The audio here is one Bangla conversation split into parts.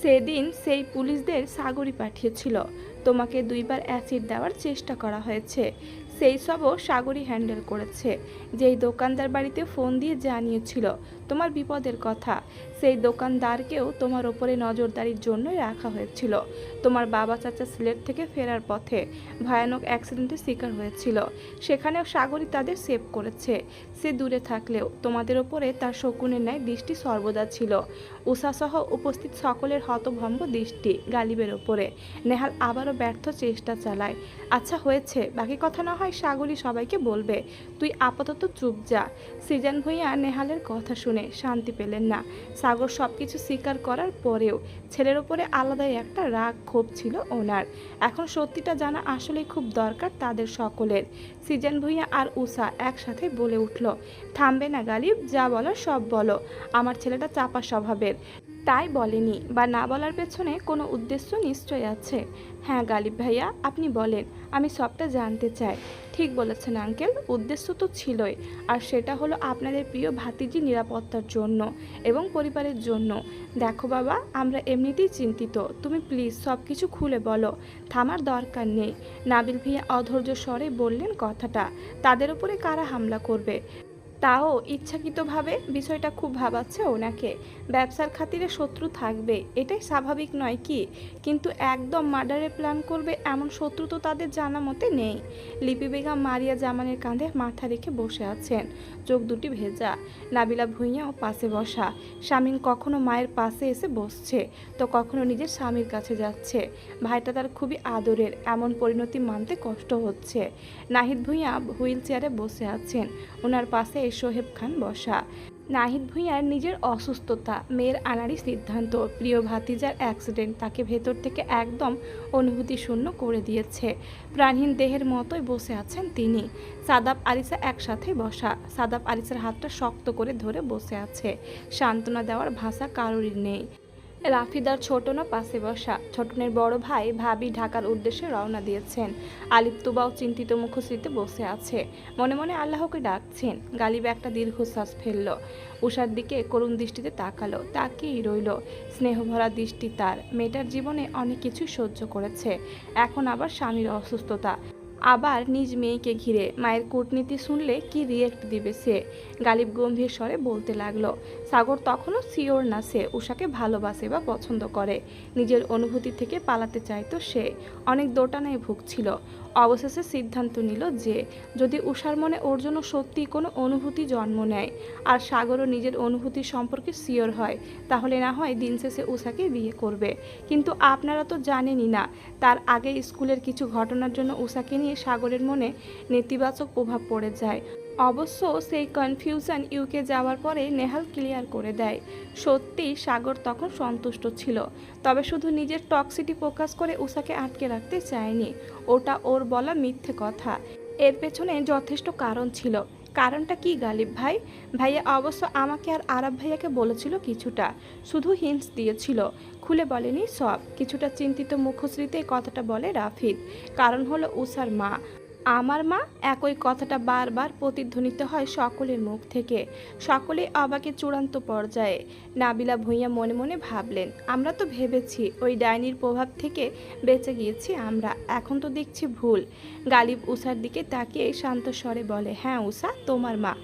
সেদিন সেই পুলিশদের সাগরই পাঠিয়েছিল। তোমাকে 2বার অ্যাসিড দেওয়ার চেষ্টা করা হয়েছে, সেই সবও সাগরই হ্যান্ডেল করেছে। যেই দোকানদার বাড়িতে ফোন দিয়ে জানিয়েছিল তোমার বিপদের কথা, সেই দোকানদারকেও তোমার ওপরে নজরদারির জন্যই রাখা হয়েছিল। তোমার বাবা চাচা সিলেট থেকে ফেরার পথে ভয়ানক অ্যাক্সিডেন্টের শিকার হয়েছিল, সেখানেও সাগরই তাদের সেভ করেছে। সে দূরে থাকলেও তোমাদের ওপরে তার শকুনের ন্যায় দৃষ্টি সর্বদা ছিল। উষাসহ উপস্থিত সকলের হতভম্ব দৃষ্টি গালিবের ওপরে। নেহাল আবারও ব্যর্থ চেষ্টা চালায়। আচ্ছা হয়েছে, বাকি কথা না হয় সাগরই সবাইকে বলবে, তুই আপাতত চুপ যা। সৃজন ভূঁইয়া নেহালের কথা শুনে শান্তি পেলেন না। সাগর সবকিছু স্বীকার করার পরেও ছেলের ওপরে আলাদাই একটা রাগ ক্ষোভ ছিল ওনার। এখন সত্যিটা জানা আসলেই খুব দরকার তাদের সকলের। সৃজন ভূঁইয়া আর উষা একসাথে বলে উঠল, থামবে না গালিব, যা বলার সব বলো। আমার ছেলেটা চাপা স্বভাবের, তাই বলেনি, বা না বলার পেছনে কোনো উদ্দেশ্য নিশ্চয় আছে। হ্যাঁ গালিব ভাইয়া, আপনি বলেন, আমি সবটা জানতে চাই। ঠিক বলেছেন আঙ্কেল, উদ্দেশ্য তো ছিলই, আর সেটা হলো আপনাদের প্রিয় ভাতিজি নিরাপত্তার জন্য এবং পরিবারের জন্য। দেখো বাবা, আমরা এমনিতেই চিন্তিত, তুমি প্লিজ সব কিছু খুলে বলো, থামার দরকার নেই। নাবিল ভাইয়া অধৈর্য স্বরে বললেন কথাটা। তাদের উপরে কারা হামলা করবে, তাও ইচ্ছাকৃতভাবে, বিষয়টা খুব ভাবাচ্ছে ওনাকে। ব্যবসার খাতিরে শত্রু থাকবে, এটাই স্বাভাবিক নয় কি? কিন্তু একদম মার্ডারের প্ল্যান করবে এমন শত্রু তো তাদের জানা মতে নেই। লিপি বেগম মারিয়া জামানের কাঁধে মাথা রেখে বসে আছেন, চোখ দুটি ভেজা। নাবিলা ভূঁইয়াও পাশে বসা। স্বামীন কখনো মায়ের পাশে এসে বসছে, তো কখনো নিজের স্বামীর কাছে যাচ্ছে। ভাইটা তার খুবই আদরের, এমন পরিণতি মানতে কষ্ট হচ্ছে। নাহিদ ভূঁইয়া হুইল চেয়ারে বসে আছেন, ওনার পাশে সোহেব খান বসা। নাহিদ ভূঁইয়ার নিজের অসুস্থতা, মেয়ের আনারই সিদ্ধান্ত, প্রিয় ভাতিজার অ্যাক্সিডেন্ট তাকে ভেতর থেকে একদম অনুভূতি শূন্য করে দিয়েছে। প্রাণহীন দেহের মতোই বসে আছেন তিনি। সাদাব আরিসা একসাথে বসা। সাদাব আরিসার হাতটা শক্ত করে ধরে বসে আছে। সান্ত্বনা দেওয়ার ভাষা কারোরই নেই। রাফিদার ছোটনা পাশে বসা। ছোটনের বড় ভাই ভাবি ঢাকার উদ্দেশ্যে রওনা দিয়েছেন। আলিফ তুবাও চিন্তিত মুখশ্রীতে বসে আছে, মনে মনে আল্লাহকে ডাকছেন। গালিব একটা দীর্ঘশ্বাস ফেলল, উষার দিকে করুণ দৃষ্টিতে তাকালো। তাকিয়েই রইল, স্নেহভরা দৃষ্টি তার। মেয়েটার জীবনে অনেক কিছু সহ্য করেছে, এখন আবার স্বামীর অসুস্থতা, আবার নিজ মেয়েকে ঘিরে। মায়ের কূটনীতি শুনলে কি রিয়েক্ট দিবে সে? গালিব গম্ভীর স্বরে বলতে লাগলো, সাগর তখনও শিওর না সে উষাকে ভালোবাসে বা পছন্দ করে। নিজের অনুভূতি থেকে পালাতে চাইতো সে, অনেক দোটানায় ভুগছিল। অবশেষে সিদ্ধান্ত নিল যে যদি উষার মনে ওর জন্য সত্যিই কোনো অনুভূতি জন্ম নেয়, আর সাগরও নিজের অনুভূতি সম্পর্কে শিওর হয়, তাহলে না হয় দিন শেষে উষাকে বিয়ে করবে। কিন্তু আপনারা তো জানেনই না, তার আগে স্কুলের কিছু ঘটনার জন্য উষাকে নিয়ে সাগরের মনে নেতিবাচক প্রভাব পড়ে যায়। অবশ্য সেই কনফিউশন ইউকে যাওয়ার পরে নেহাল ক্লিয়ার করে দেয়। সত্যি সাগর তখন সন্তুষ্ট ছিল, তবে শুধু নিজের টক্সিটি প্রকাশ করে উষাকে আটকে রাখতে চায়নি। ওটা ওর বলা মিথ্যে কথা, এর পেছনে যথেষ্ট কারণ ছিল। কারণটা কি গালিব ভাই? ভাইয়া অবশ্য আমাকে আর আরাব ভাইয়াকে বলেছিল কিছুটা, শুধু হিন্টস দিয়েছিল, খুলে বলেনি সব। কিছুটা চিন্তিত মুখশ্রীতে কথাটা বলে রাফিদ। কারণ হলো উষার মা, আমার মা। একই কথাটা বারবার প্রতিধ্বনিত হয় সকলের মুখ থেকে, সকলে অবাকের চূড়ান্ত পর্যায়ে। নাবিলা ভূঁইয়া মনে মনে ভাবলেন, আমরা তো ভেবেছি ওই ডাইনির প্রভাব থেকে বেঁচে গিয়েছি আমরা, এখন তো দেখছি ভুল। গালিব উষার দিকে তাকিয়ে শান্ত স্বরে বলে, হ্যাঁ উষা, তোমার মা।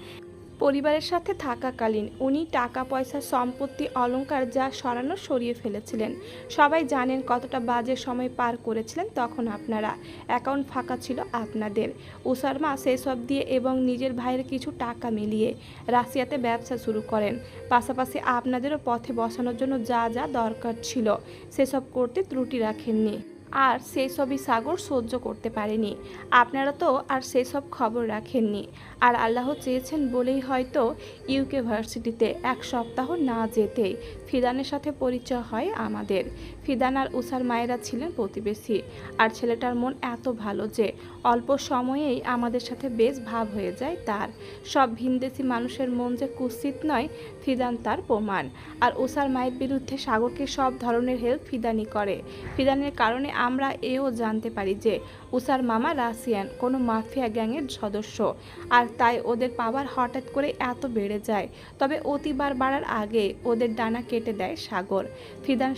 পরিবারের সাথে থাকাকালীন উনি টাকা পয়সা সম্পত্তি অলংকার যা সরানো সরিয়ে ফেলেছিলেন। সবাই জানেন কতটা বাজে সময় পার করেছিলেন তখন আপনারা, অ্যাকাউন্ট ফাঁকা ছিল আপনাদের। উষার মা সেসব দিয়ে এবং নিজের ভাইয়ের কিছু টাকা মিলিয়ে রাশিয়াতে ব্যবসা শুরু করেন। পাশাপাশি আপনাদেরও পথে বসানোর জন্য যা যা দরকার ছিল সেসব করতে ত্রুটি রাখেননি, আর সেই সবই সাগর সহ্য করতে পারেনি। আপনারা তো আর সেসব খবর রাখেননি, আর আল্লাহ চেয়েছেন বলেই হয়তো ইউকে ভার্সিটিতে 1 সপ্তাহ না যেতেই ফিদানের সাথে পরিচয় হয় আমাদের। ফিদান আর উষার মায়েরা ছিলেন প্রতিবেশী, আর ছেলেটার মন এত ভালো যে অল্প সময়েই আমাদের সাথে বেশ ভাব হয়ে যায় তার। সব ভিনদেশি মানুষের মন যে কুৎসিত নয়, ফিদান তার প্রমাণ। আর উষার মায়ের বিরুদ্ধে সাগরকে সব ধরনের হেল্প ফিদানি করে। ফিদানের কারণে আমরা এও জানতে পারি যে উষার মামা রাশিয়ান কোনো মাফিয়া গ্যাংয়ের সদস্য, আর তাই ওদের পাওয়ার হঠাৎ করে এত বেড়ে যায়। তবে অতিবার বাড়ার আগে ওদের ডানা কেটে দেয় সাগর।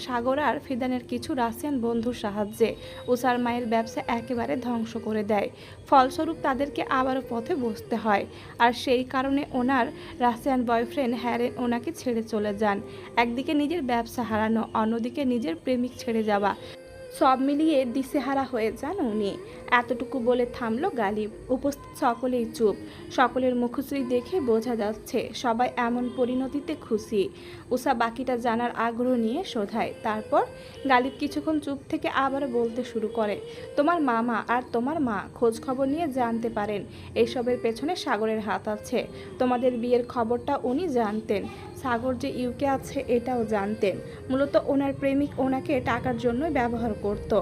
সাগর আর ফিদানের কিছু রাশিয়ান বন্ধুর সাহায্যে উষার মায়ের ব্যবসা একেবারে ধ্বংস করে দেয়। ফলস্বরূপ তাদেরকে আবারও পথে বসতে হয়, আর সেই কারণে ওনার রাশিয়ান বয়ফ্রেন্ড হ্যারেন ওনাকে ছেড়ে চলে যান। একদিকে নিজের ব্যবসা হারানো, অন্যদিকে নিজের প্রেমিক ছেড়ে যাওয়া, সব মিলিয়ে দিশেহারা হয়ে যান উনি। এতটুকু বলে থামলো গালিব। উপস্থিত সকলেই চুপ। সকলের মুখশ্রী দেখে বোঝা যাচ্ছে সবাই এমন পরিণতিতে খুশি। উষা বাকিটা জানার আগ্রহ নিয়ে শোধায়। তারপর গালিব কিছুক্ষণ চুপ থেকে আবার বলতে শুরু করে, তোমার মামা আর তোমার মা খোঁজ খবর নিয়ে জানতে পারেন এইসবের পেছনে সাগরের হাত আছে। তোমাদের বিয়ের খবরটা উনি জানতেন, সাগর যে ইউকে আছে এটাও জানতেন। মূলত ওনার প্রেমিক ওনাকে টাকার জন্যই ব্যবহার করত,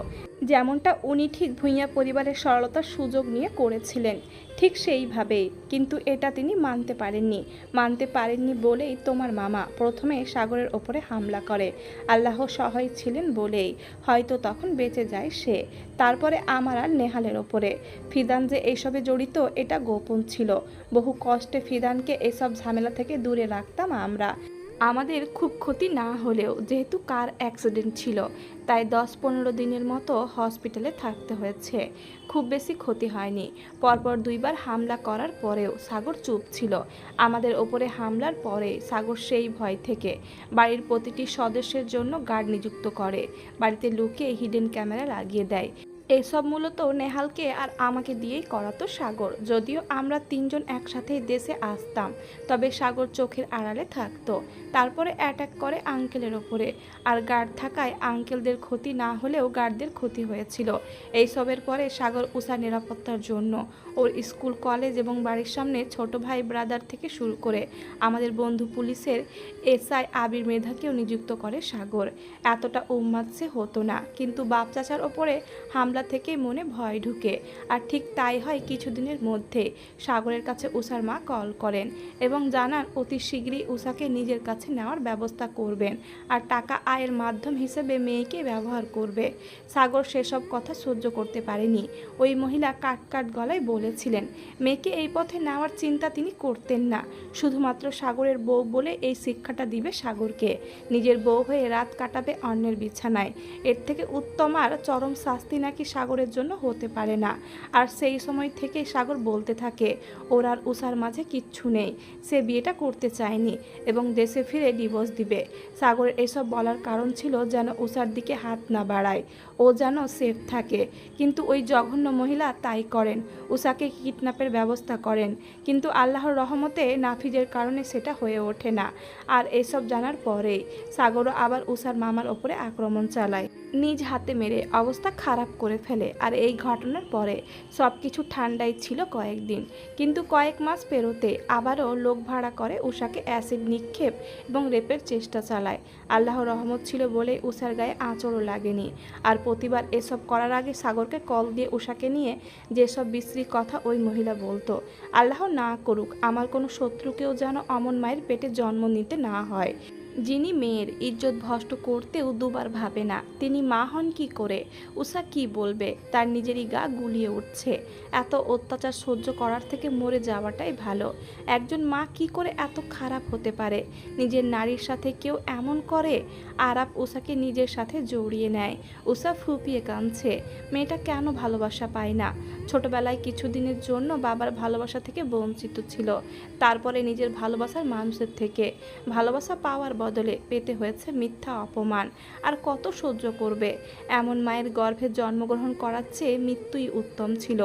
যেমনটা উনি ঠিক ভূঁইয়া পরিবারের সরলতার সুযোগ নিয়ে করেছিলেন, ঠিক সেইভাবেই। কিন্তু এটা তিনি মানতে পারেননি বলেই তোমার মামা প্রথমে সাগরের ওপরে হামলা করে। আল্লাহ সহায় ছিলেন বলেই হয়তো তখন বেঁচে যায় সে। তারপরে আমার আর নেহালের ওপরে। ফিদান যে এইসবে জড়িত এটা গোপন ছিল। বহু কষ্টে ফিদানকে এসব ঝামেলা থেকে দূরে রাখতাম আমরা। আমাদের খুব ক্ষতি না হলেও যেহেতু কার অ্যাক্সিডেন্ট ছিল, তাই 10-15 দিনের মতো হসপিটালে থাকতে হয়েছে। খুব বেশি ক্ষতি হয়নি। পরপর 2বার হামলা করার পরেও সাগর চুপ ছিল। আমাদের ওপরে হামলার পরে সাগর সেই ভয় থেকে বাড়ির প্রতিটি সদস্যের জন্য গার্ড নিযুক্ত করে, বাড়িতে লুকিয়ে হিডেন ক্যামেরা লাগিয়ে দেয়। এইসব মূলত নেহালকে আর আমাকে দিয়েই করাতো সাগর। যদিও আমরা 3জন একসাথেই দেশে আসতাম, তবে সাগর চোখের আড়ালে থাকতো। তারপরে অ্যাটাক করে আঙ্কেলের ওপরে, আর গার্ড থাকায় আঙ্কেলদের ক্ষতি না হলেও গার্ডদের ক্ষতি হয়েছিল। এইসবের পরে সাগর উষার নিরাপত্তার জন্য ওর স্কুল, কলেজ এবং বাড়ির সামনে ছোট ভাই ব্রাদার থেকে শুরু করে আমাদের বন্ধু পুলিশের এসআই আবির মৃধাকেও নিযুক্ত করে সাগর। এতটা উন্মাদ সে হতো না, কিন্তু বাপ চাচার ওপরে হামলা থেকে মনে ভয় ঢুকে। আর ঠিক তাই হয় কিছুদিনের মধ্যে সাগরের কাছে উষার মা কল করেন এবং জানান অতি শীঘ্রই উষাকে নিজের কাছে নেওয়ার ব্যবস্থা করবেন, আর টাকা আয়ের মাধ্যম হিসেবে মেয়েকে ব্যবহার করবে। সাগর সেসব কথা সহ্য করতে পারেনি। ওই মহিলা কাট গলায় বলেছিলেন মেয়েকে এই পথে নেওয়ার চিন্তা তিনি করতেন না, শুধুমাত্র সাগরের বউ বলে এই শিক্ষাটা দিবে সাগরকে। নিজের বউ হয়ে রাত কাটাবে অন্যের বিছানায়। এর থেকে উত্তম আর চরম শাস্তি নাকি সাগরের জন্য হতে পারে না। আর সেই সময় থেকে সাগর বলতে থাকে ওর আর উষার মাঝে কিচ্ছু নেই, সে বিয়েটা করতে চায়নি এবং দেশে ফিরে ডিভোর্স দিবে। সাগরের এসব বলার কারণ ছিল যেন উষার দিকে হাত না বাড়ায়, ও যেন সেফ থাকে। কিন্তু ওই জঘন্য মহিলা তাই করেন, উষাকে কিডন্যাপের ব্যবস্থা করেন। কিন্তু আল্লাহর রহমতে নাফিজের কারণে সেটা হয়ে ওঠে না। আর এসব জানার পরেই সাগরও আবার উষার মামার ওপরে আক্রমণ চালায়, নিজ হাতে মেরে অবস্থা খারাপ করে ফেলে। আর এই ঘটনার পরে সব কিছু ঠান্ডাই ছিল কয়েকদিন, কিন্তু কয়েক মাস পেরোতে আবারও লোক ভাড়া করে উষাকে অ্যাসিড নিক্ষেপ এবং রেপের চেষ্টা চালায়। আল্লাহর রহমত ছিল বলে উষার গায়ে আঁচড়ও লাগেনি। আর প্রতিবার এসব করার আগে সাগরকে কল দিয়ে উষাকে নিয়ে যেসব বিশ্রী কথা ওই মহিলা বলতো, আল্লাহ না করুক আমার কোনো শত্রুকেও যেন অমন মায়ের পেটে জন্ম নিতে না হয়, যিনি মেয়ের ইজ্জত ভ্রষ্ট করতেও দুবার ভাবে না, তিনি মা হন কি করে? উষা কি বলবে? তার নিজেরই গা গুলিয়ে উঠছে। এত অত্যাচার সহ্য করার থেকে মরে যাওয়াটাই ভালো। একজন মা কি করে এত খারাপ হতে পারে? নিজের নারীর সাথে কেউ এমন করে? আরাপ উষাকে নিজের সাথে জড়িয়ে নেয়। উষা ফুপিয়ে কাঁদছে। মেয়েটা কেন ভালোবাসা পায় না? ছোটবেলায় কিছুদিনের জন্য বাবার ভালোবাসা থেকে বঞ্চিত ছিল, তারপরে নিজের ভালোবাসার মানুষের থেকে। ভালোবাসা পাওয়ার বদলে পেতে হয়েছে মিথ্যা অপমান। আর কত সহ্য করবে? এমন মায়ের গর্ভে জন্মগ্রহণ করার চেয়ে মৃত্যুই উত্তম ছিল।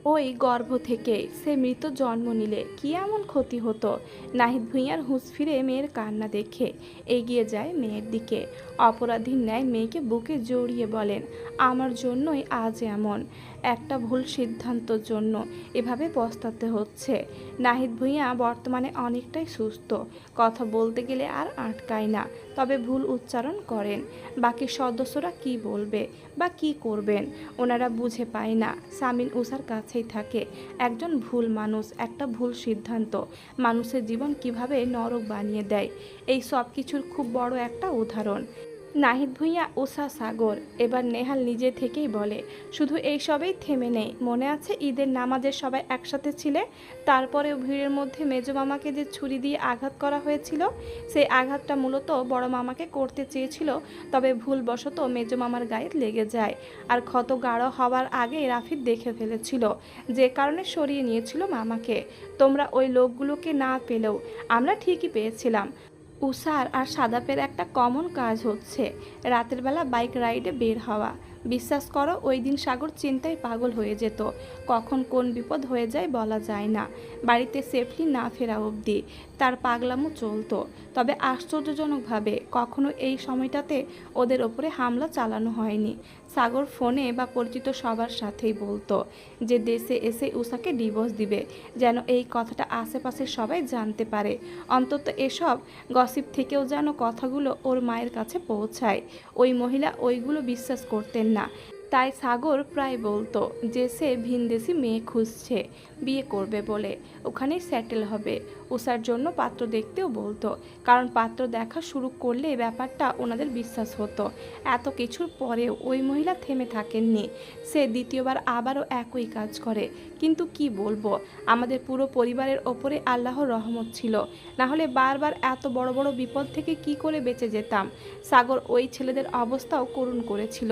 ওই গর্ভ থেকে সে মৃত জন্ম নিলে কি এমন ক্ষতি হতো? নাহিদ ভূঁইয়ার হুঁশ ফিরে মেয়ের কান্না দেখে এগিয়ে যায় মেয়ের দিকে। অপরাধীর ন্যায় মেয়েকে বুকে জড়িয়ে বলেন, আমার জন্যই আজ এমন একটা ভুল সিদ্ধান্তর জন্য এভাবে পস্তাতে হচ্ছে। নাহিদ ভূঁইয়া বর্তমানে অনেকটাই সুস্থ, কথা বলতে গেলে আর আটকায় না, তবে ভুল উচ্চারণ করেন। বাকি সদস্যরা কি বলবে বা কি করবেন ওনারা বুঝে পায় না। সামিন উষার কাছেই থাকে। একজন ভুল মানুষ, একটা ভুল সিদ্ধান্ত মানুষের জীবন কিভাবে নরক বানিয়ে দেয়, এই সব কিছুর খুব বড় একটা উদাহরণ। নাহিদ ভূঁইয়া, উষা, সাগর। এবার নেহাল নিজে থেকেই বলে, শুধু এইসবেই থেমে নেই। মনে আছে ঈদের নামাজে সবাই একসাথে ছিলে, তারপরেও ভিড়ের মধ্যে মেজো মামাকে যে ছুরি দিয়ে আঘাত করা হয়েছিল? সেই আঘাতটা মূলত বড় মামাকে করতে চেয়েছিল, তবে ভুলবশত মেজো মামার গায়ে লেগে যায়। আর ক্ষত গাঢ় হওয়ার আগে রাফিদ দেখে ফেলেছিল, যে কারণে সরিয়ে নিয়েছিল মামাকে। তোমরা ওই লোকগুলোকে না পেলেও আমরা ঠিকই পেয়েছিলাম। উষার আর সাদাপের একটা কমন কাজ হচ্ছে রাতের বেলা বাইক রাইডে বের হওয়া। বিশ্বাস করো, ওই দিন সাগর চিন্তায় পাগল হয়ে যেত। কখন কোন বিপদ হয়ে যায় বলা যায় না। বাড়িতে সেফলি না ফেরা অবধি তার পাগলামো চলতো। তবে আশ্চর্যজনকভাবে কখনো এই সময়টাতে ওদের ওপরে হামলা চালানো হয়নি। সাগর ফোনে বা পরিচিত সবার সাথেই বলতো যে দেশে এসে উষাকে ডিভোর্স দিবে, যেন এই কথাটা আশেপাশে সবাই জানতে পারে। অন্তত এসব গসিপ থেকেও যেন কথাগুলো ওর মায়ের কাছে পৌঁছায়। ওই মহিলা ওইগুলো বিশ্বাস করতেন না। তাই সাগর প্রায় বলতো যে সে ভিনদেশি মেয়ে খুঁজছে, বিয়ে করবে বলে, ওখানেই সেটেল হবে। উষার জন্য পাত্র দেখতেও বলতো, কারণ পাত্র দেখা শুরু করলে ব্যাপারটা ওনাদের বিশ্বাস হতো। এত কিছুর পরেও ওই মহিলা থেমে থাকেননি। সে দ্বিতীয়বার আবারও একই কাজ করে। কিন্তু কি বলবো, আমাদের পুরো পরিবারের ওপরে আল্লাহর রহমত ছিল, না হলে বারবার এত বড় বড় বিপদ থেকে কি করে বেঁচে যেতাম। সাগর ওই ছেলেদের অবস্থাও করুণ করেছিল,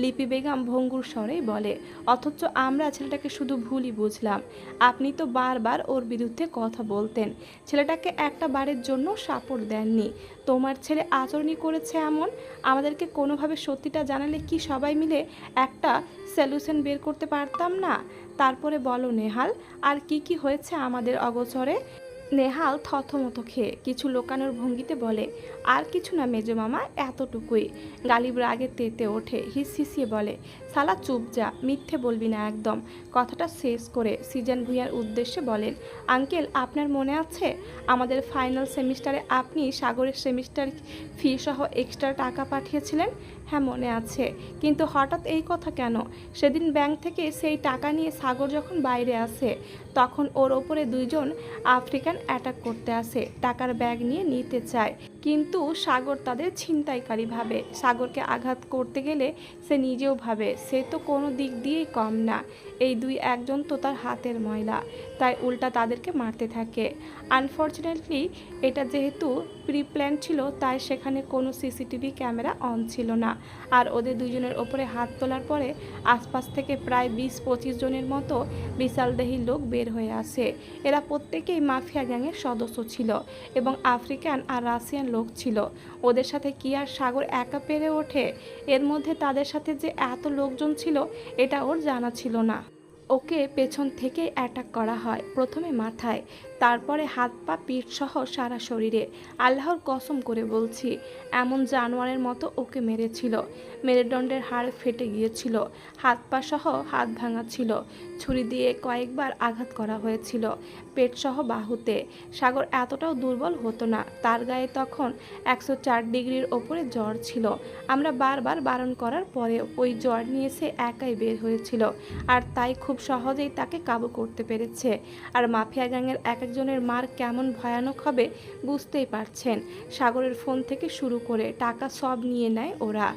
লিপি বেগম ভঙ্গুর স্বরেই বলে। অথচ আমরা ছেলেটাকে শুধু ভুলই বুঝলাম। আপনি তো বারবার ওর বিরুদ্ধে কথা বলতেন, ছেলেটাকে একটা বারের জন্য সাপোর্ট দেননি। তোমার ছেলে আচরণই করেছে এমন। আমাদেরকে কোনোভাবে সত্যিটা জানালে কি সবাই মিলে একটা সলিউশন বের করতে পারতাম না? তারপরে বলো নেহাল, আর কি কি হয়েছে আমাদের অগোচরে? নেহাল থতমত খেয়ে কিছু লোকানোর ভঙ্গিতে বলে, আর কিছু না মেজো মামা, এতটুকুই। গালিব রাগে তেতে ওঠে, হিসিয়ে বলে, শালা চুপ যা, মিথ্যে বলবি না একদম। কথাটা শেষ করে সিজন ভুঁইয়ার উদ্দেশ্যে বলেন, আঙ্কেল আপনার মনে আছে আমাদের ফাইনাল সেমিস্টারে আপনি সাগরের সেমিস্টার ফি সহ এক্সট্রা টাকা পাঠিয়েছিলেন? হ্যাঁ মনে আছে, কিন্তু হঠাৎ এই কথা কেন? সেদিন ব্যাংক থেকে সেই টাকা নিয়ে সাগর যখন বাইরে আসে, তখন ওর ওপরে দুইজন আফ্রিকান অ্যাটাক করতে আসে, টাকার ব্যাগ নিয়ে নিতে চায়। কিন্তু সাগর তাদের ছিনতাইকারী ভাবে। সাগরকে আঘাত করতে গেলে সে নিজেও ভাবে সে তো কোনো দিক দিয়েই কম না, এই দুই একজন তো তার হাতের ময়লা, তাই উল্টা তাদেরকে মারতে থাকে। আনফর্চুনেটলি এটা যেহেতু প্রি প্ল্যান ছিল, তাই সেখানে কোনো সিসিটিভি ক্যামেরা অন ছিল না। আর ওদের দুজনের ওপরে হাত তোলার পরে আশপাশ থেকে প্রায় 20-25 জনের মতো বিশালদেহী লোক বের হয়ে আসে। এরা প্রত্যেকেই মাফিয়া গ্যাংয়ের সদস্য ছিল এবং আফ্রিকান আর রাশিয়ান লোক ছিল। ওদের সাথে কি আর সাগর একা পেরে ওঠে? এর মধ্যে তাদের সাথে যে এত লোকজন ছিল এটা ওর জানা ছিল না। ওকে পেছন থেকে অ্যাটাক করা হয়, প্রথমে মাথায়, তারপরে হাত পা পিঠ সহ সারা শরীরে। আল্লাহর কসম করে বলছি, এমন জানোয়ারের মতো ওকে মেরেছিল। মেরুদণ্ডের হাড় ফেটে গিয়েছিল, হাত পা সহ হাত ভাঙা ছিল, ছুরি দিয়ে কয়েকবার আঘাত করা হয়েছিল পেট সহ বাহুতে। সাগর এতটাও দুর্বল হতো না, তার গায়ে তখন 104 ডিগ্রির ওপরে জ্বর ছিল। আমরা বারবার বারণ করার পরে ওই জ্বর নিয়ে সে একাই বের হয়েছিল, আর তাই খুব সহজেই তাকে কাবু করতে পেরেছে। আর মাফিয়া গ্যাংয়ের এক একজনের মার কেমন ভয়ানক হবে বুঝতেই পারছেন। সাগরের ফোন থেকে শুরু করে টাকা সব নিয়ে নেয় ওরা।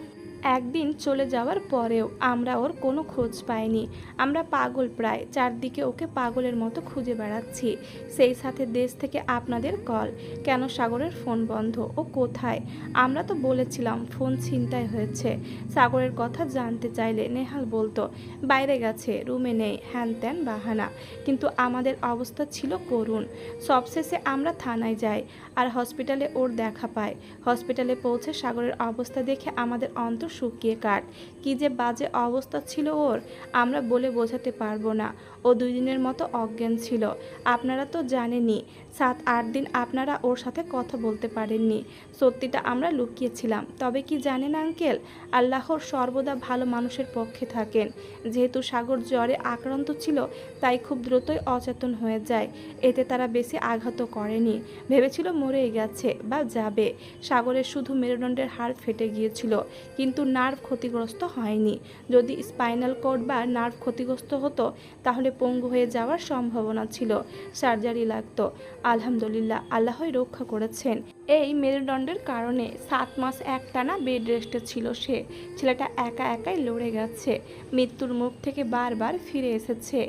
একদিন চলে যাওয়ার পরেও আমরা ওর কোনো খোঁজ পাইনি। আমরা পাগল প্রায়, চারদিকে ওকে পাগলের মতো খুঁজে বেড়াচ্ছি। সেই সাথে দেশ থেকে আপনাদের কল, কেন সাগরের ফোন বন্ধ, ও কোথায়? আমরা তো বলেছিলাম ফোন ছিনতাই হয়েছে। সাগরের কথা জানতে চাইলে নেহাল বলতো বাইরে গেছে, রুমে নেই, হ্যান ত্যান বাহানা। কিন্তু আমাদের অবস্থা ছিল করুণ। সবশেষে আমরা থানায় যাই আর হসপিটালে ওর দেখা পাই। হসপিটালে পৌঁছে সাগরের অবস্থা দেখে আমাদের অন্তর শুকিয়ে কাট। কি যে বাজে অবস্থা ছিল ওর, আমরা বলে বোঝাতে পারবো না। ও 2 দিনের মতো অজ্ঞান ছিল। আপনারা তো জানেনই, 7-8 দিন আপনারা ওর সাথে কথা বলতে পারেননি। সত্যিটা আমরা লুকিয়েছিলাম। তবে কি জানেন আঙ্কেল, আল্লাহর সর্বদা ভালো মানুষের পক্ষে থাকেন। যেহেতু সাগর জ্বরে আক্রান্ত ছিল, তাই খুব দ্রুতই অচেতন হয়ে যায়। এতে তারা বেশি আঘাতও করেনি, ভেবেছিল মরেই গেছে বা যাবে। সাগরের শুধু মেরুদণ্ডের হাড় ফেটে গিয়েছিল, কিন্তু নার্ভ ক্ষতিগ্রস্ত হয়নি। যদি স্পাইনাল কর্ড বা নার্ভ ক্ষতিগ্রস্ত হতো তাহলে পঙ্গু হয়ে যাওয়ার সম্ভাবনা ছিল, সার্জারি লাগতো। আলহামদুলিল্লাহ, আল্লাহই রক্ষা করেছেন। এই মেরুদণ্ডের কারণে 7 মাস একটানা বেড রেস্টে ছিল সে। ছেলেটা একা একাই লড়ে গেছে, মৃত্যুর মুখ থেকে বারবার ফিরে এসেছে।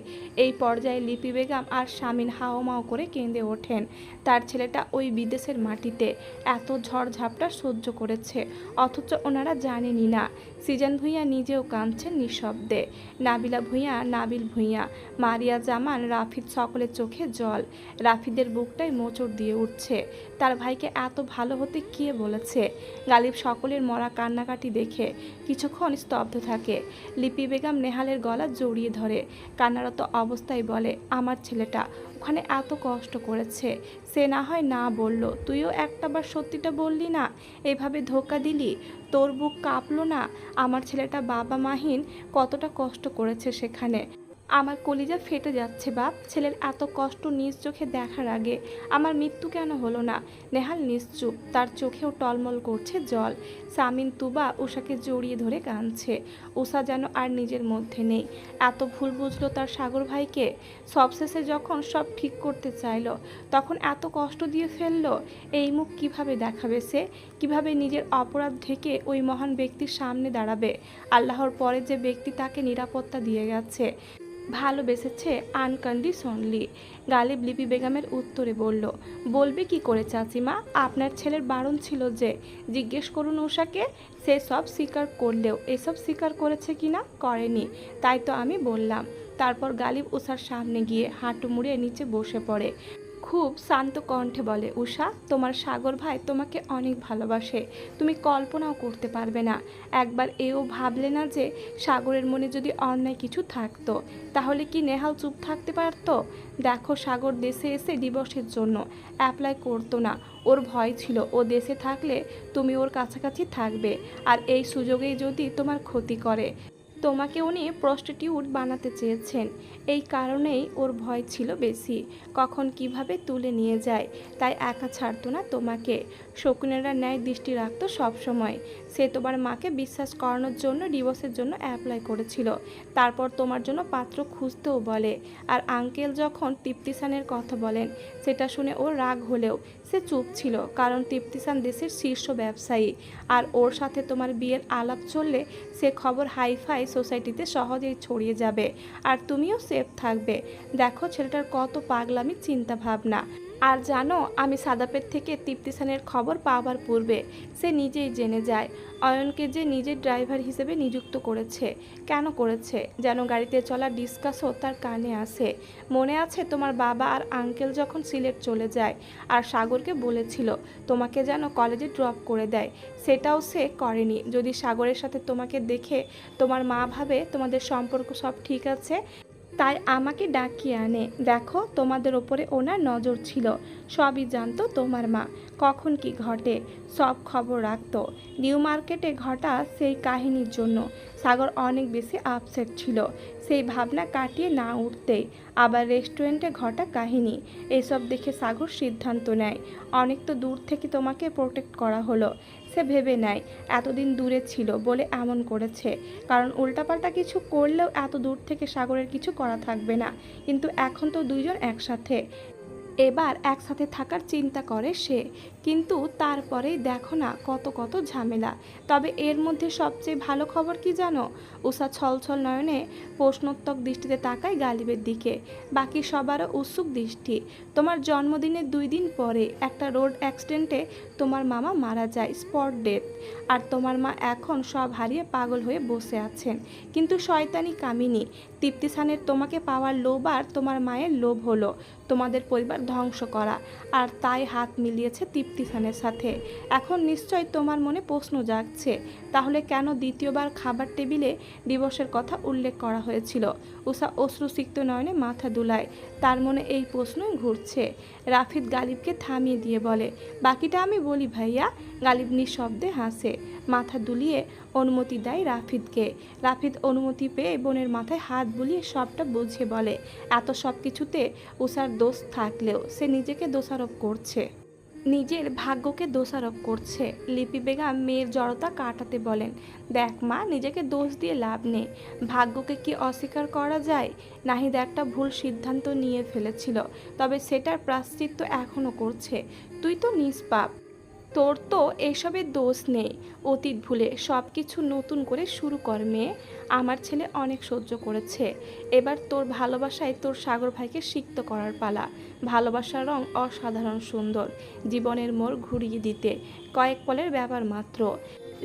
এই পর্যায়ে লিপি বেগম আর স্বামীন হাওমাও করে কেঁদে ওঠেন। তার ছেলেটা ওই বিদেশের মাটিতে এত ঝড়ঝাপটা সহ্য করেছে, অথচ ওনারা জানেনই না। সিজান ভূঁইয়া নিজেও কাঁদছেন নিঃশব্দে। নাবিলা ভূঁইয়া, নাবিল ভূঁইয়া, মারিয়া জামান, রাফিদ, সকলের চোখে জল। রাফিদের বুকটাই মোচড় দিয়ে উঠছে। তার ভাইকে এত ভালো হতে কে বলেছে? গালিব সকলের মরা কান্নাকাটি দেখে কিছুক্ষণ স্তব্ধ থাকে। লিপি বেগম নেহালের গলা জড়িয়ে ধরে কান্নারত অবস্থায় বলে, আমার ছেলেটা ওখানে এত কষ্ট করেছে, সে না হয় না বলল, তুইও একটাবার সত্যিটা বললি না, এভাবে ধোকা দিলি, তোর বুক কাঁপলো না? আমার ছেলেটা বাবা মাহীন কতটা কষ্ট করেছে সেখানে। আমার কলিজা ফেটে যাচ্ছে বাপ, ছেলের এত কষ্ট নিজ চোখে দেখার আগে আমার মৃত্যু কেন হলো না? নেহাল নিশ্চুপ, তার চোখেও টলমল করছে জল। সামিন, তুবা উষাকে জড়িয়ে ধরে কাঁদছে। উষা যেন আর নিজের মধ্যে নেই। এত ভুল বুঝলো তার সাগর ভাইকে। সবশেষে যখন সব ঠিক করতে চাইলো, তখন এত কষ্ট দিয়ে ফেললো। এই মুখ কিভাবে দেখাবে সে? কিভাবে নিজের অপরাধ ঢেকে ওই মহান ব্যক্তির সামনে দাঁড়াবে? আল্লাহর পরে যে ব্যক্তি তাকে নিরাপত্তা দিয়ে গেছে, ভালোবেসেছে আনকন্ডিশনলি। গালিব লিপি বেগমের উত্তরে বলল, বলবে কি করে চাচিমা? আপনার ছেলের বারণ ছিল যে। জিজ্ঞেস করুন উষাকে, সে সব স্বীকার করলেও এসব স্বীকার করেছে কিনা। করেনি, তাই তো আমি বললাম। তারপর গালিব উষার সামনে গিয়ে হাঁটু মুড়ে নিচে বসে পড়ে। খুব শান্ত কণ্ঠে বলে, উষা, তোমার সাগর ভাই তোমাকে অনেক ভালোবাসে, তুমি কল্পনাও করতে পারবে না। একবার এও ভাবলে না যে সাগরের মনে যদি অন্যায় কিছু থাকতো, তাহলে কি নেহাল চুপ থাকতে পারতো? দেখো, সাগর দেশে এসে ডিভোর্সের জন্য অ্যাপ্লাই করতো না, ওর ভয় ছিল ও দেশে থাকলে তুমি ওর কাছাকাছি থাকবে, আর এই সুযোগেই যদি তোমার ক্ষতি করে। তোমাকে উনি প্রস্টিটিউট বানাতে চেয়েছেন, এই কারণেই ওর ভয় ছিল বেশি, কখন কিভাবে তুলে নিয়ে যায়। তাই একা ছাড়তো না তোমাকে, শকুনেরা ন্যায় দৃষ্টি রাখতো সবসময়। সে তোমার মাকে বিশ্বাস করানোর জন্য ডিভোর্সের জন্য অ্যাপ্লাই করেছিল, তারপর তোমার জন্য পাত্র খুঁজতেও বলে। আর আঙ্কেল যখন তৃপ্তিসানের কথা বলেন, সেটা শুনে ওর রাগ হলেও সে চুপ ছিল, কারণ তৃপ্তিসান দেশের শীর্ষ ব্যবসায়ী, আর ওর সাথে তোমার বিয়ের আলাপ চললে সে খবর হাইফাই সোসাইটিতে সহজেই ছড়িয়ে যাবে, আর তুমিও সেফ থাকবে। দেখো ছেলেটার কত পাগলামি চিন্তা ভাবনা। আর জানো, আমি সাদাপের থেকে তৃপ্তিসানের খবর পাওয়ার পূর্বে সে নিজেই জেনে যায় অয়নকে যে নিজের ড্রাইভার হিসেবে নিযুক্ত করেছে। কেন করেছে? যেন গাড়িতে চলা ডিসকাসও তার কানে আসে। মনে আছে তোমার বাবা আর আঙ্কেল যখন সিলেট চলে যায় আর সাগরকে বলেছিল তোমাকে যেন কলেজে ড্রপ করে দেয়, সেটাও সে করেনি। যদি সাগরের সাথে তোমাকে দেখে তোমার মা ভাবে তোমাদের সম্পর্ক সব ঠিক আছে, তাই আমাকে ডাকিয়ে আনে। দেখো, তোমাদের ওপরে ওনার নজর ছিল, সবই জানতো তোমার মা, কখন কি ঘটে সব খবর রাখতো। নিউ মার্কেটে ঘটা সেই কাহিনীর জন্য সাগর অনেক বেশি আপসেট ছিল। সেই ভাবনা কাটিয়ে না উঠতেই আবার রেস্টুরেন্টে ঘটা কাহিনী, এসব দেখে সাগর সিদ্ধান্ত নেয়, অনেক তো দূর থেকে তোমাকে প্রোটেক্ট করা হলো। সে ভেবে নেয় এতদিন দূরে ছিল বলে এমন করেছে, কারণ উল্টাপাল্টা কিছু করলেও এত দূর থেকে সাগরের কিছু করা থাকবে না। কিন্তু এখন তো দুইজন একসাথে, এবার একসাথে থাকার চিন্তা করে সে। কিন্তু তারপরেই দেখো না কত কত ঝামেলা। তবে এর মধ্যে সবচেয়ে ভালো খবর কি জানো? উষা ছলছল নয়নে প্রশ্নোত্তক দৃষ্টিতে তাকায় গালিবের দিকে। বাকি সবারও উৎসুক দৃষ্টি। তোমার জন্মদিনের 2 দিন পরে একটা রোড অ্যাক্সিডেন্টে তোমার মামা মারা যায়, স্পট ডেথ। আর তোমার মা এখন সব হারিয়ে পাগল হয়ে বসে আছেন। কিন্তু শয়তানি কামিনী তৃপ্তিসানের তোমাকে পাওয়ার লোভ আর তোমার মায়ের লোভ হলো তোমাদের পরিবার ধ্বংস করা, আর তাই হাত মিলিয়েছে তৃপ্তিসানের সাথে। এখন নিশ্চয় তোমার মনে প্রশ্ন জাগছে, তাহলে কেন দ্বিতীয়বার খাবার টেবিলে ডিভোর্সের কথা উল্লেখ করা হয়েছিল? উষা অশ্রুসিক্ত নয়নে মাথা দুলায়, তার মনে এই প্রশ্নই ঘুরছে। রাফিদ গালিবকে থামিয়ে দিয়ে বলে, বাকিটা আমি বলি ভাইয়া। গালিব নিঃশব্দে হাসে, মাথা দুলিয়ে অনুমতি দেয় রাফিদকে। রাফিদ অনুমতি পেয়ে বোনের মাথায় হাত বুলিয়ে সবটা বুঝিয়ে বলে, এত সব কিছুতে উষার দোষ থাকলেও সে নিজেকে দোষারোপ করছে, নিজের ভাগ্যকে দোষারোপ করছে। লিপি বেগম মেয়ের জড়তা কাটাতে বলেন, দেখ মা, নিজেকে দোষ দিয়ে লাভ নেই, ভাগ্যকে কি অস্বীকার করা যায়? নাহিদ একটা ভুল সিদ্ধান্ত নিয়ে ফেলেছিল, তবে সেটার প্রায়শ্চিত্ত এখনও করছে। তুই তো নিষ্পাপ। তোর তো এসবের দোষ নেই। অতীত ভুলে সব কিছু নতুন করে শুরু কর মেয়ে। আমার ছেলে অনেক সহ্য করেছে। এবার তোর ভালোবাসায় তোর সাগর ভাইকে সিক্ত করার পালা। ভালোবাসার রং অসাধারণ সুন্দর, জীবনের মোড় ঘুরিয়ে দিতে কয়েক পলের ব্যাপার মাত্র।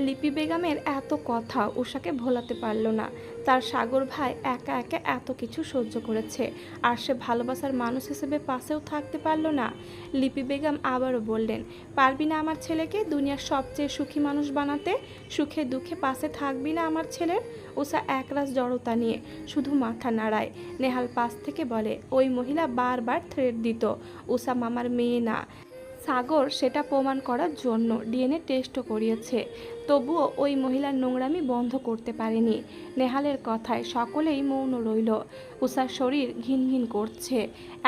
লিপি বেগমের এত কথা উষাকে ভোলাতে পারল না। তার সাগর ভাই একা একা এত কিছু সহ্য করেছে, আর সে ভালোবাসার মানুষ হিসেবে পাশেও থাকতে পারল না। লিপি বেগম আবারও বললেন, পারবি না আমার ছেলেকে দুনিয়ার সবচেয়ে সুখী মানুষ বানাতে? সুখে দুঃখে পাশে থাকবি না আমার ছেলের? উষা একরাশ জড়তা নিয়ে শুধু মাথা নাড়ায়। নেহাল পাশ থেকে বলে, ওই মহিলা বারবার থ্রেট দিত উষা মামার মেয়ে না। সাগর সেটা প্রমাণ করার জন্য ডিএনএ টেস্টও করিয়েছে, তবুও ওই মহিলার নোংরামি বন্ধ করতে পারেনি। নেহালের কথায় সকলেই মৌন রইল। উষার শরীর ঘিনঘিন করছে।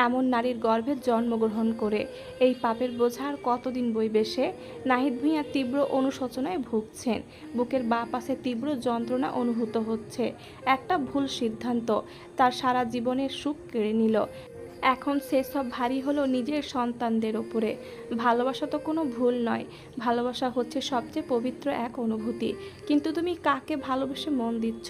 এমন নারীর গর্ভে জন্মগ্রহণ করে এই পাপের বোঝা আর কতদিন বইবে সে? নাহিদ ভূঁইয়া তীব্র অনুশোচনায় ভুগছেন। বুকের বাঁ পাশে তীব্র যন্ত্রণা অনুভূত হচ্ছে। একটা ভুল সিদ্ধান্ত তার সারা জীবনের সুখ কেড়ে নিল। এখন সেসব ভারী হলো নিজের সন্তানদের ওপরে। ভালোবাসা তো কোনো ভুল নয়, ভালোবাসা হচ্ছে সবচেয়ে পবিত্র এক অনুভূতি। কিন্তু তুমি কাকে ভালোবেসে মন দিচ্ছ,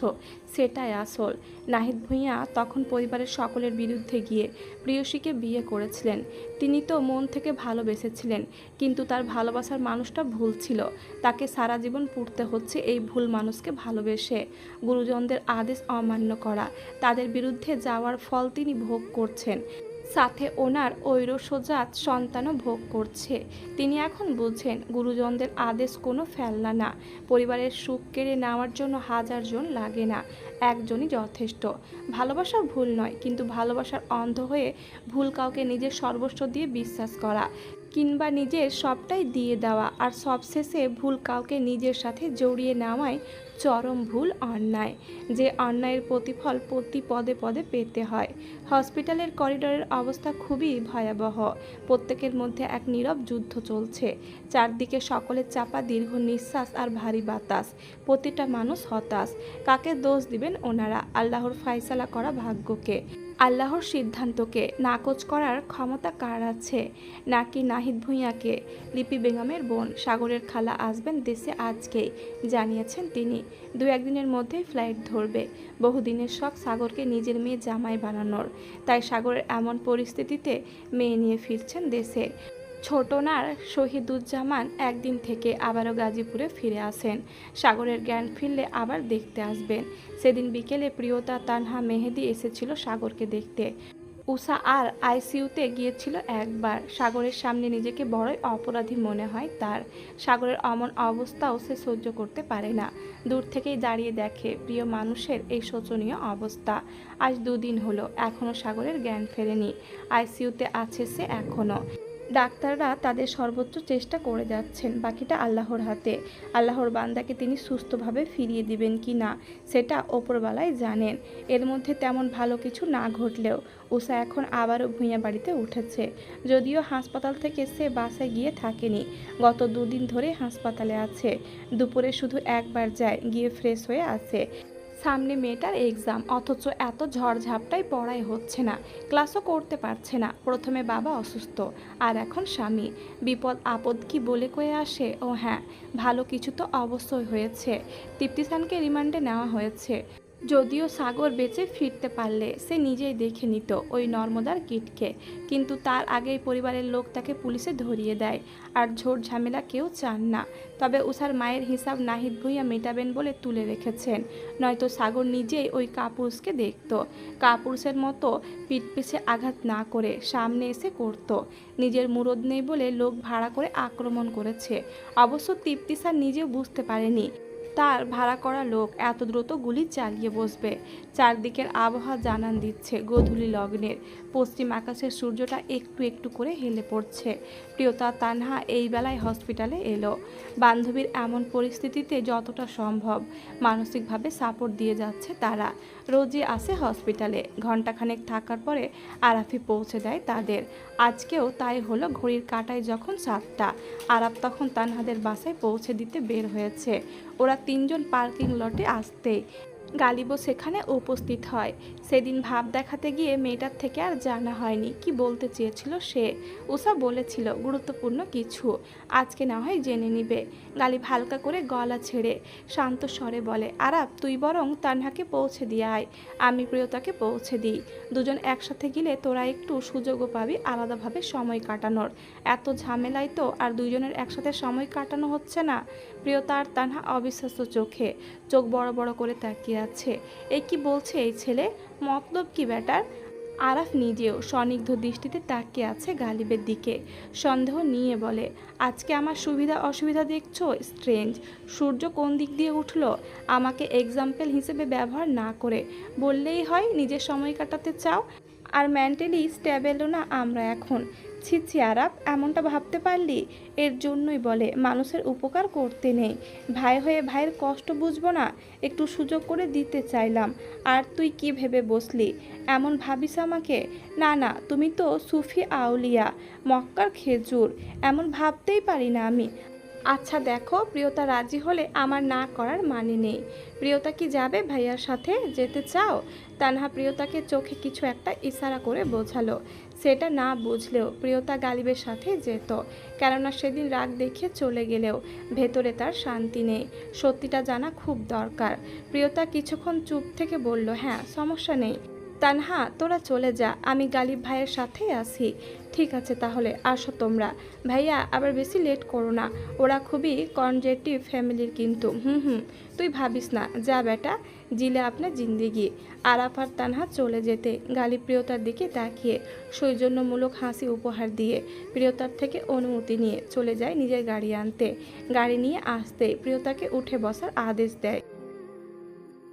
সেটাই আসল। নাহিদ ভূঁইয়া তখন পরিবারের সকলের বিরুদ্ধে গিয়ে প্রিয়সীকে বিয়ে করেছিলেন। তিনি তো মন থেকে ভালোবেসেছিলেন, কিন্তু তার ভালোবাসার মানুষটা ভুল ছিল। তাকে সারা জীবন পুড়তে হচ্ছে এই ভুল মানুষকে ভালোবেসে। গুরুজনদের আদেশ অমান্য করা, তাদের বিরুদ্ধে যাওয়ার ফল তিনি ভোগ করছেন। সাথে ওনার ঐরসজাত সন্তানও ভোগ করছে। তিনি এখন বুঝছেন গুরুজনদের আদেশ কোনো ফেলনা না। পরিবারের সুখ কেড়ে নেওয়ার জন্য হাজার জন লাগে না, একজনই যথেষ্ট। ভালোবাসা ভুল নয়, কিন্তু ভালোবাসার অন্ধ হয়ে ভুল কাউকে নিজের সর্বস্ব দিয়ে বিশ্বাস করা, কিংবা নিজের সবটাই দিয়ে দেওয়া, আর সবশেষে ভুল কাউকে নিজের সাথে জড়িয়ে নেওয়াই চরম ভুল অন্যায়। যে অন্যায়ের প্রতিফল প্রতি পদে পদে পেতে হয়। হসপিটালের করিডোরের অবস্থা খুবই ভয়াবহ। প্রত্যেকের মধ্যে এক নীরব যুদ্ধ চলছে। চারদিকে সকলের চাপা দীর্ঘ নিঃশ্বাস আর ভারী বাতাস। প্রতিটা মানুষ হতাশ। কাকে দোষ দিবেন ওনারা? আল্লাহর ফায়সালা করা ভাগ্যকে, আল্লাহর সিদ্ধান্তকে নাকচ করার ক্ষমতা কার আছে? নাকি নাহিদ ভূঁইয়াকে? লিপি বেগমের বোন সাগরের খালা আসবেন দেশে আজকেই, জানিয়েছেন তিনি। দু একদিনের মধ্যেই ফ্লাইট ধরবে। বহুদিনের শখ সাগরকে নিজের মেয়ে জামাই বানানোর, তাই সাগরের এমন পরিস্থিতিতে মেয়ে নিয়ে ফিরছেন দেশে। ছোটনার শহীদুজ্জামান একদিন থেকে আবারও গাজীপুরে ফিরে আসেন। সাগরের জ্ঞান ফিরলে আবার দেখতে আসবেন। সেদিন বিকেলে প্রিয়তা, তানহা, মেহেদি এসেছিল সাগরকে দেখতে। উষা আর আইসিইউতে গিয়েছিল একবার। সাগরের সামনে নিজেকে বড়ই অপরাধী মনে হয় তার। সাগরের অমন অবস্থাও সে সহ্য করতে পারে না। দূর থেকেই দাঁড়িয়ে দেখে প্রিয় মানুষের এই শোচনীয় অবস্থা। আজ 2 দিন হলো, এখনও সাগরের জ্ঞান ফেরেনি। আইসিইউতে আছে সে এখনও। ডাক্তাররা তাদের সর্বোচ্চ চেষ্টা করে যাচ্ছেন, বাকিটা আল্লাহর হাতে। আল্লাহর বান্দাকে তিনি সুস্থভাবে ফিরিয়ে দিবেন কি না সেটা ওপরওয়ালাই জানেন। এর মধ্যে তেমন ভালো কিছু না ঘটলেও উষা এখন আবারও ভূঁইয়া বাড়িতে উঠেছে। যদিও হাসপাতাল থেকে সে বাসায় গিয়ে থাকেনি, গত 2 দিন ধরে হাসপাতালে আছে। দুপুরে শুধু একবার যায়, গিয়ে ফ্রেশ হয়ে আসে। সামনে মেয়েটার এক্সাম, অথচ এত ঝড়ঝাপটাই পড়াই হচ্ছে না, ক্লাসও করতে পারছে না। প্রথমে বাবা অসুস্থ, আর এখন স্বামী। বিপদ আপদ কি বলে কয়ে আসে? ও হ্যাঁ, ভালো কিছু তো অবশ্যই হয়েছে। তৃপ্তিসানকে রিমান্ডে নেওয়া হয়েছে। যদিও সাগর বেঁচে ফিরতে পারলে সে নিজেই দেখে নিত ওই নর্মদার কিটকে, কিন্তু তার আগেই পরিবারের লোক তাকে পুলিশে ধরিয়ে দেয়। আর ঝোট ঝামেলা কেউ চান না। তবে উষার মায়ের হিসাব নাহিদ ভূঁইয়া মেটাবেন বলে তুলে রেখেছেন, নয়তো সাগর নিজেই ওই কাপুরুষকে দেখত। কাপুরুষের মতো পিঠ পিছে আঘাত না করে সামনে এসে করত। নিজের মুরদ নেই বলে লোক ভাড়া করে আক্রমণ করেছে। অবশ্য তৃপ্তিসার নিজেও বুঝতে পারেনি তার ভাড়া করা লোক এত দ্রুত গুলি চালিয়ে বসবে। চারদিকের আবহাওয়া জানান দিচ্ছে গোধূলি লগ্নের। পশ্চিম আকাশের সূর্যটা একটু একটু করে হেলে পড়ছে। প্রিয়তা, তানহা এই বেলায় হসপিটালে এলো। বান্ধবীর এমন পরিস্থিতিতে যতটা সম্ভব মানসিকভাবে সাপোর্ট দিয়ে যাচ্ছে তারা। রোজই আসে হসপিটালে। ঘণ্টাখানেক থাকার পরে আরাফি পৌঁছে দেয় তাদের। আজকেও তাই হলো। ঘড়ির কাঁটায় যখন 7টা, আরাফ তখন তানহাদের বাসায় পৌঁছে দিতে বের হয়েছে। ওরা 3 জন পার্কিং লটে আসতেই গালিবও সেখানে উপস্থিত হয়। সেদিন ভাব দেখাতে গিয়ে মেয়েটার থেকে আর জানা হয়নি কি বলতে চেয়েছিল সে। উষা বলেছিল গুরুত্বপূর্ণ কিছু, আজকে না হয় জেনে নিবে। গালিব হালকা করে গলা ছেড়ে শান্ত স্বরে বলে, আরাপ তুই বরং তানহাকে পৌঁছে দিয়ে আয়, আমি প্রিয়তাকে পৌঁছে দিই। দুজন একসাথে গেলে তোরা একটু সুযোগও পাবি আলাদাভাবে সময় কাটানোর। এত ঝামেলায় তো আর দুইজনের একসাথে সময় কাটানো হচ্ছে না। প্রিয়তা আর তানহা অবিশ্বাস্য চোখে চোখ বড় বড় করে তাকিয়ে আছে। এই কি বলছে এই ছেলে, মতলব কি ব্যাটার? আরাফ নিজেও সনিগ্ধ দৃষ্টিতে তাকিয়ে আছে গালিবের দিকে, সন্দেহ নিয়ে বলে, আজকে আমার সুবিধা অসুবিধা দেখছো? স্ট্রেঞ্জ। সূর্য কোন দিক দিয়ে উঠলো আমাকে এক্সাম্পল হিসেবে ব্যবহার না করে বললেই হয় নিজের সময় কাটাতে চাও। আর মেন্টালি স্টেবেলও না আমরা এখন। ছি ছি আরাপ, এমনটা ভাবতে পারলি? এর জন্যই বলে মানুষের উপকার করতে নেই। ভাই হয়ে ভাইয়ের কষ্ট বুঝবো না? একটু সুযোগ করে দিতে চাইলাম, আর তুই কি ভেবে বসলি? এমন ভাবিস আমাকে? না না, তুমি তো সুফি আউলিয়া, মক্কার খেজুর, এমন ভাবতেই পারি না আমি। আচ্ছা দেখো, প্রিয়তা রাজি হলে আমার না করার মানে নেই। প্রিয়তা কি যাবে ভাইয়ার সাথে? যেতে চাও? তানহা প্রিয়তাকে চোখে কিছু একটা ইশারা করে বোঝালো। সেটা না বুঝলেও প্রিয়তা গালিবের সাথে যেত, কেননা সেদিন রাগ দেখিয়ে চলে গেলেও ভেতরে তার শান্তি নেই। সত্যিটা জানা খুব দরকার। প্রিয়তা কিছুক্ষণ চুপ থেকে বলল, হ্যাঁ সমস্যা নেই তানহা, তোরা চলে যা, আমি গালিব ভাইয়ের সাথেই আছি। ঠিক আছে তাহলে আসো তোমরা। ভাইয়া আবার বেশি লেট করো না, ওরা খুবই কনজারভেটিভ ফ্যামিলির কিন্তু। হুম, তুই ভাবিস না, যা বেটা, জিলে আপনার জিন্দিগি। আরাফ আর তানহা চলে যেতে গালিব প্রিয়তার দিকে তাকিয়ে সৌজন্যমূলক হাসি উপহার দিয়ে প্রিয়তার থেকে অনুমতি নিয়ে চলে যায় নিজের গাড়ি আনতে। গাড়ি নিয়ে আসতে প্রিয়তাকে উঠে বসার আদেশ দেয়।